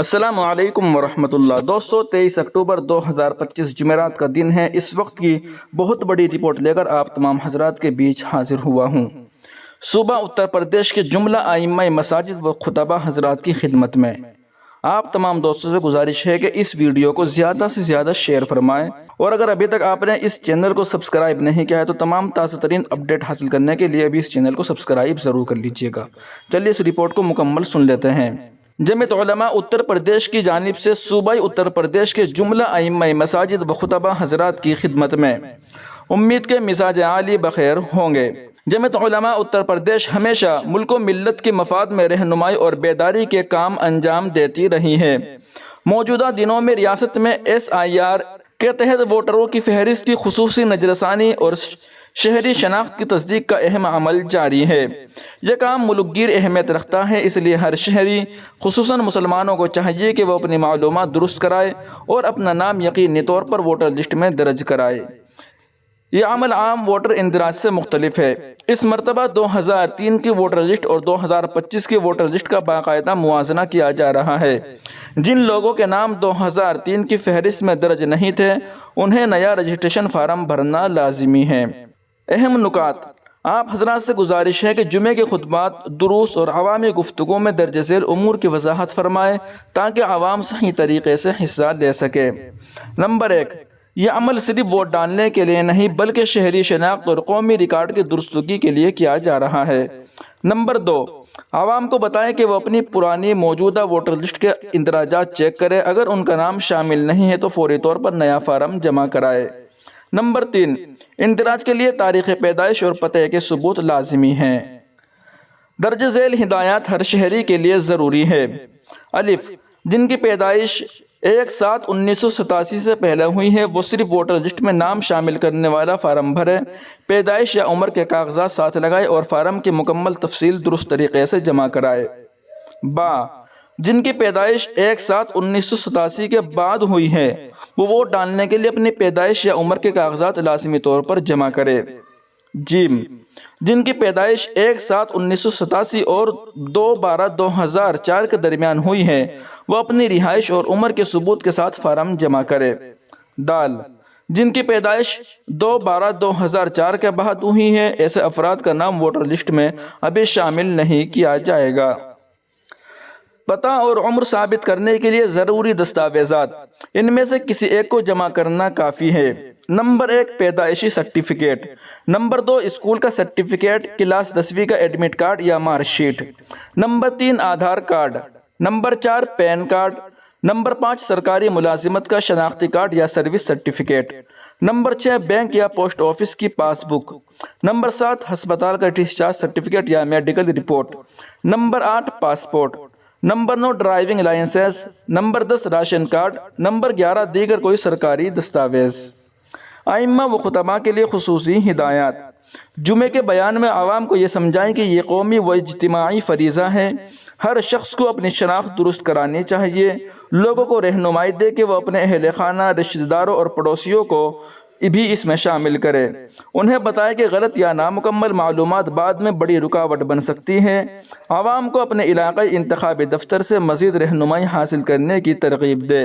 السلام علیکم ورحمۃ اللہ دوستو، 23 اکتوبر 2025 جمعرات کا دن ہے۔ اس وقت کی بہت بڑی رپورٹ لے کر آپ تمام حضرات کے بیچ حاضر ہوا ہوں۔ صوبہ اتر پردیش کے جملہ ائمہ مساجد و خطبہ حضرات کی خدمت میں آپ تمام دوستوں سے گزارش ہے کہ اس ویڈیو کو زیادہ سے زیادہ شیئر فرمائیں، اور اگر ابھی تک آپ نے اس چینل کو سبسکرائب نہیں کیا ہے تو تمام تازہ ترین اپڈیٹ حاصل کرنے کے لیے ابھی اس چینل کو سبسکرائب ضرور کر لیجئے گا۔ چلیے اس رپورٹ کو مکمل سن لیتے ہیں۔ جمعیت علماء اتر پردیش کی جانب سے صوبہ اتر پردیش کے جملہ ائمہ مساجد و خطبہ حضرات کی خدمت میں امید کے مزاج عالی بخیر ہوں گے۔ جمعیت علماء اتر پردیش ہمیشہ ملک و ملت کے مفاد میں رہنمائی اور بیداری کے کام انجام دیتی رہی ہے۔ موجودہ دنوں میں ریاست میں SIR کے تحت ووٹروں کی فہرست کی خصوصی نظرثانی اور شہری شناخت کی تصدیق کا اہم عمل جاری ہے۔ یہ کام ملک گیر اہمیت رکھتا ہے، اس لیے ہر شہری خصوصاً مسلمانوں کو چاہیے کہ وہ اپنی معلومات درست کرائے اور اپنا نام یقینی طور پر ووٹر لسٹ میں درج کرائے۔ یہ عمل عام ووٹر اندراج سے مختلف ہے۔ اس مرتبہ 2003 کی ووٹر لسٹ اور 2025 کی ووٹر لسٹ کا باقاعدہ موازنہ کیا جا رہا ہے۔ جن لوگوں کے نام 2003 کی فہرست میں درج نہیں تھے، انہیں نیا رجسٹریشن فارم بھرنا لازمی ہے۔ اہم نکات: آپ حضرات سے گزارش ہے کہ جمعے کے خطبات، دروس اور عوامی گفتگو میں درج ذیل امور کی وضاحت فرمائیں تاکہ عوام صحیح طریقے سے حصہ لے سکے۔ نمبر 1، یہ عمل صرف ووٹ ڈالنے کے لیے نہیں بلکہ شہری شناخت اور قومی ریکارڈ کی درستگی کے لیے کیا جا رہا ہے۔ نمبر 2، عوام کو بتائیں کہ وہ اپنی پرانی موجودہ ووٹر لسٹ کے اندراجات چیک کرے، اگر ان کا نام شامل نہیں ہے تو فوری طور پر نیا فارم جمع کرائے۔ نمبر 3، اندراج کے لیے تاریخ پیدائش اور پتے کے ثبوت لازمی ہیں۔ درج ذیل ہدایات ہر شہری کے لیے ضروری ہے۔ الف، جن کی پیدائش 1/7/1987 سے پہلے ہوئی ہے وہ صرف ووٹر لسٹ میں نام شامل کرنے والا فارم بھرے، پیدائش یا عمر کے کاغذات ساتھ لگائے اور فارم کی مکمل تفصیل درست طریقے سے جمع کرائے۔ با، جن کی پیدائش 1/7/1987 کے بعد ہوئی ہے وہ ووٹ ڈالنے کے لیے اپنی پیدائش یا عمر کے کاغذات لازمی طور پر جمع کرے۔ جیم، جن کی پیدائش 1/7/1987 اور 2/12/2004 کے درمیان ہوئی ہے وہ اپنی رہائش اور عمر کے ثبوت کے ساتھ فارم جمع کرے۔ دال، جن کی پیدائش 2/12/2004 کے بعد ہوئی ہے ایسے افراد کا نام ووٹر لسٹ میں ابھی شامل نہیں کیا جائے گا۔ پتہ اور عمر ثابت کرنے کے لیے ضروری دستاویزات، ان میں سے کسی ایک کو جمع کرنا کافی ہے۔ نمبر 1، پیدائشی سرٹیفکیٹ۔ نمبر 2، اسکول کا سرٹیفکیٹ، کلاس 10ویں کا ایڈمٹ کارڈ یا mark sheet. Number 3، Aadhaar card. Number 4، PAN card. Number 5، سرکاری ملازمت کا شناختی کارڈ یا سروس سرٹیفکیٹ۔ نمبر 6، بینک یا پوسٹ آفس کی پاس بک۔ نمبر 7، ہسپتال کا ڈسچارج سرٹیفکیٹ یا medical report. Number 8، passport. Number 9، driving licence. Number 10، ration card. Number 11، دیگر کوئی سرکاری دستاویز۔ ائمہ و خطبہ کے لیے خصوصی ہدایات۔ جمعے کے بیان میں عوام کو یہ سمجھائیں کہ یہ قومی و اجتماعی فریضہ ہے۔ ہر شخص کو اپنی شناخت درست کرانی چاہیے۔ لوگوں کو رہنمائی دے کہ وہ اپنے اہل خانہ، رشتہ داروں اور پڑوسیوں کو بھی اس میں شامل کرے۔ انہیں بتائیں کہ غلط یا نامکمل معلومات بعد میں بڑی رکاوٹ بن سکتی ہے۔ عوام کو اپنے علاقائی انتخابی دفتر سے مزید رہنمائی حاصل کرنے کی ترغیب دے۔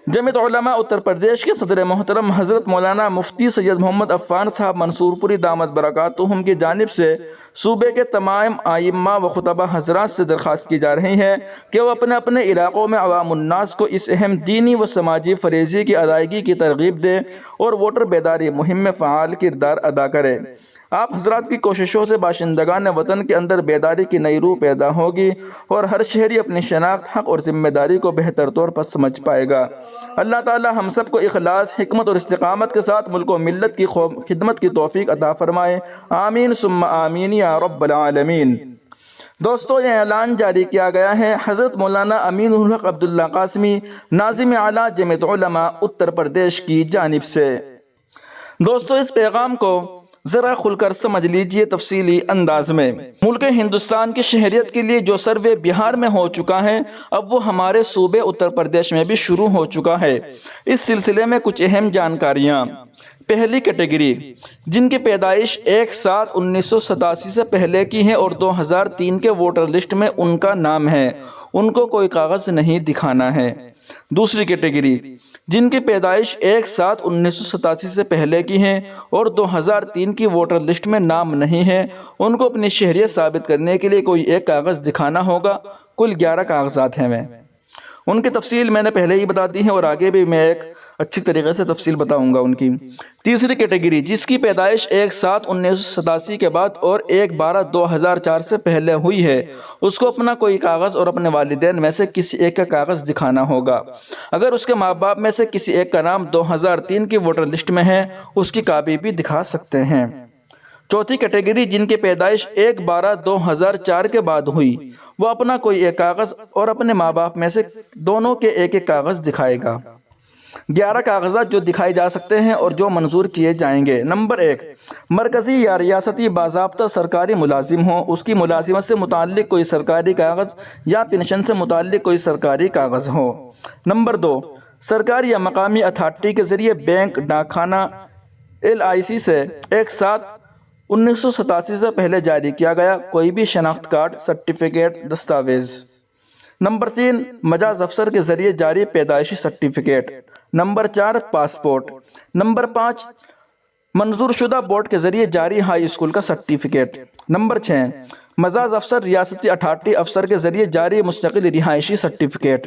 جمعیت علماء اتر پردیش کے صدر محترم حضرت مولانا مفتی سید محمد عفان صاحب منصور پوری دامت برکاتہم کی جانب سے صوبے کے تمام ائمہ و خطبہ حضرات سے درخواست کی جا رہی ہے کہ وہ اپنے اپنے علاقوں میں عوام الناس کو اس اہم دینی و سماجی فریضے کی ادائیگی کی ترغیب دے اور ووٹر بیداری مہم میں فعال کردار ادا کرے۔ آپ حضرات کی کوششوں سے باشندگان وطن کے اندر بیداری کی نئی روح پیدا ہوگی اور ہر شہری اپنی شناخت، حق اور ذمہ داری کو بہتر طور پر سمجھ پائے گا۔ اللہ تعالی ہم سب کو اخلاص، حکمت اور استقامت کے ساتھ ملک و ملت کی خدمت کی توفیق عطا فرمائے۔ آمین ثم آمین یا رب العالمین۔ دوستو، یہ اعلان جاری کیا گیا ہے حضرت مولانا امین الحق عبداللہ قاسمی، ناظم اعلیٰ جمعیت علماء اتر پردیش کی جانب سے۔ دوستو، اس پیغام کو ذرا کھل کر سمجھ لیجئے تفصیلی انداز میں۔ ملک ہندوستان کی شہریت کے لیے جو سروے بہار میں ہو چکا ہے اب وہ ہمارے صوبے اتر پردیش میں بھی شروع ہو چکا ہے۔ اس سلسلے میں کچھ اہم جانکاریاں۔ پہلی کیٹیگری جن کی پیدائش 1/7/1987 سے پہلے کی ہے اور 2003 کے ووٹر لسٹ میں ان کا نام ہے، ان کو کوئی کاغذ نہیں دکھانا ہے۔ دوسری کیٹیگری جن کی پیدائش 1/7/1987 سے پہلے کی ہے اور 2003 کی ووٹر لسٹ میں نام نہیں ہے، ان کو اپنی شہریت ثابت کرنے کے لیے کوئی ایک کاغذ دکھانا ہوگا۔ کل 11 کاغذات ہیں ان کی تفصیل میں نے پہلے ہی بتا دی ہے اور آگے بھی میں ایک اچھی طریقے سے تفصیل بتاؤں گا ان کی۔ تیسری کیٹیگری جس کی پیدائش 1/7/1987 کے بعد اور 1/12/2004 سے پہلے ہوئی ہے، اس کو اپنا کوئی کاغذ اور اپنے والدین میں سے کسی ایک کا کاغذ دکھانا ہوگا۔ اگر اس کے ماں باپ میں سے کسی ایک کا نام 2003 کی ووٹر لسٹ میں ہے، اس کی کاپی بھی دکھا سکتے ہیں۔ چوتھی کیٹیگری جن کی پیدائش 1/12/2004 کے بعد ہوئی، وہ اپنا کوئی ایک کاغذ اور اپنے ماں باپ میں سے دونوں کے ایک ایک کاغذ دکھائے گا۔ 11 کاغذات جو دکھائے جا سکتے ہیں اور جو منظور کیے جائیں گے۔ نمبر 1، مرکزی یا ریاستی باضابطہ سرکاری ملازم ہو، اس کی ملازمت سے متعلق کوئی سرکاری کاغذ یا پنشن سے متعلق کوئی سرکاری کاغذ ہو۔ نمبر 2، سرکاری یا مقامی اتھارٹی کے ذریعے بینک، ڈاک خانہ، LIC سے 1/7/1987 سے پہلے جاری کیا گیا کوئی بھی شناخت کارڈ، سرٹیفکیٹ، دستاویز۔ نمبر 3، مجاز افسر کے ذریعے جاری پیدائشی سرٹیفکیٹ۔ Number 4، passport. نمبر 5، منظور شدہ بورڈ کے ذریعے جاری ہائی اسکول کا سرٹیفکیٹ۔ نمبر 6، مجاز افسر ریاستی اتھارٹی افسر کے ذریعے جاری مستقل رہائشی سرٹیفکیٹ۔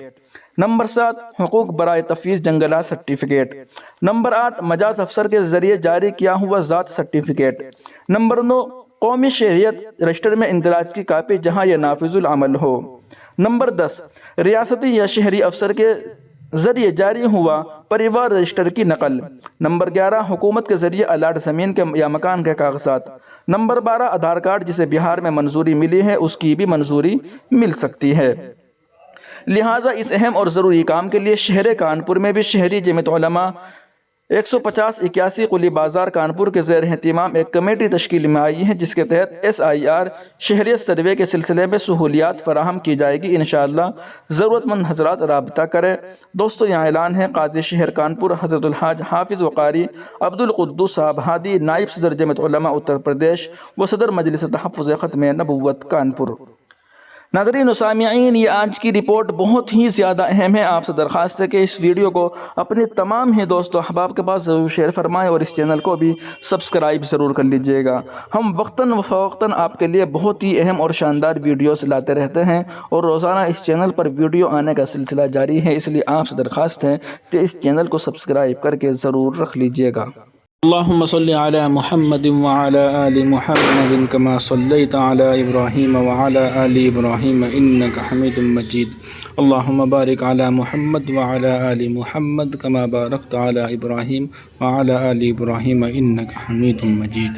نمبر 7، حقوق برائے تفویض جنگلات سرٹیفکیٹ۔ نمبر 8، مجاز افسر کے ذریعے جاری کیا ہوا ذات سرٹیفکیٹ۔ نمبر 9، قومی شہریت رجسٹر میں اندراج کی کاپی جہاں یہ نافذ العمل ہو۔ نمبر 10، ریاستی یا شہری افسر کے ذریعے جاری ہوا پریوار رجسٹر کی نقل۔ نمبر 11، حکومت کے ذریعے الاٹ زمین کے یا مکان کے کاغذات۔ نمبر 12، آدھار کارڈ جسے بہار میں منظوری ملی ہے، اس کی بھی منظوری مل سکتی ہے۔ لہٰذا اس اہم اور ضروری کام کے لیے شہر کانپور میں بھی شہری جمعیت علماء 15081 قلی بازار کانپور کے زیر اہتمام ایک کمیٹی تشکیل میں آئی ہے، جس کے تحت SIR شہریت سروے کے سلسلے میں سہولیات فراہم کی جائے گی۔ انشاءاللہ ضرورت مند حضرات رابطہ کریں۔ دوستو یہاں اعلان ہے، قاضی شہر کانپور حضرت الحاج حافظ وقاری عبدالقدوس صاحب ہادی، نائب صدر جمعیت علماء اتر پردیش و صدر مجلس تحفظ ختم نبوت کانپور۔ ناظرین و سامعین، یہ آج کی رپورٹ بہت ہی زیادہ اہم ہے۔ آپ سے درخواست ہے کہ اس ویڈیو کو اپنے تمام ہی دوست و احباب کے پاس ضرور شیئر فرمائیں اور اس چینل کو بھی سبسکرائب ضرور کر لیجئے گا۔ ہم وقتاً فوقتاً آپ کے لیے بہت ہی اہم اور شاندار ویڈیوز لاتے رہتے ہیں اور روزانہ اس چینل پر ویڈیو آنے کا سلسلہ جاری ہے، اس لیے آپ سے درخواست ہے کہ اس چینل کو سبسکرائب کر کے ضرور رکھ لیجئے گا۔ اللہم صلی علی محمد وعلی آل محمد کما صلیت علی ابراہیم وعلی آل ابراہیم انک حمید مجید۔ اللہم بارک علی محمد وعلی آل محمد کما بارکت علی ابراہیم وعلی آل ابراہیم انک حمید مجید۔